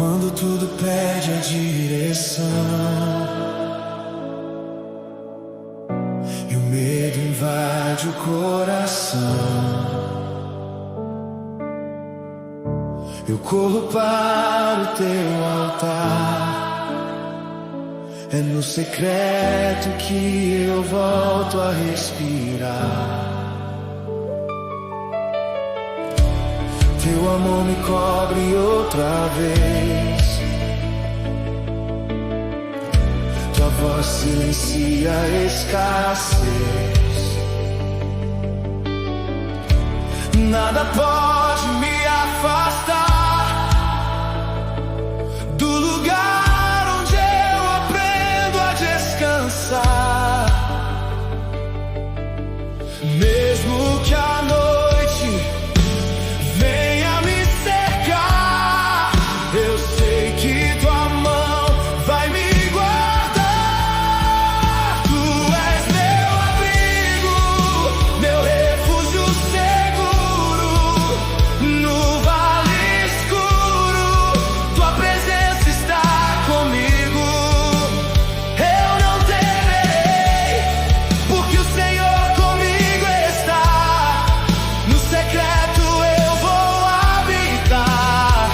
Quando tudo perde a direção e o medo invade o coração, eu corro para o teu altar. É no secreto que eu volto a respirar. Teu amor me cobre outra vez. Tua voz silencia a escassez. Nada pode me afastar do lugar onde eu aprendo a descansar. Mesmo que a noite venha me cercar, eu sei que tua mão vai me guardar. Tu és meu abrigo, meu refúgio seguro. No vale escuro, tua presença está comigo. Eu não temerei, porque o Senhor comigo está. No secreto eu vou habitar,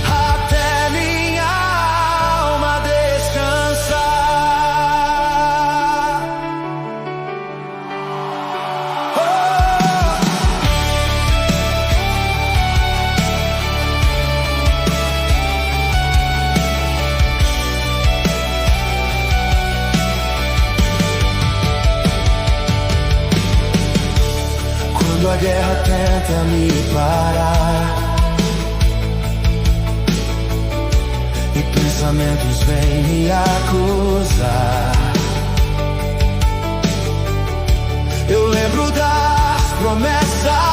até minha alma descansar. Oh! Quando a guerra tenta me parar e pensamentos vêm me acusar, eu lembro das promessas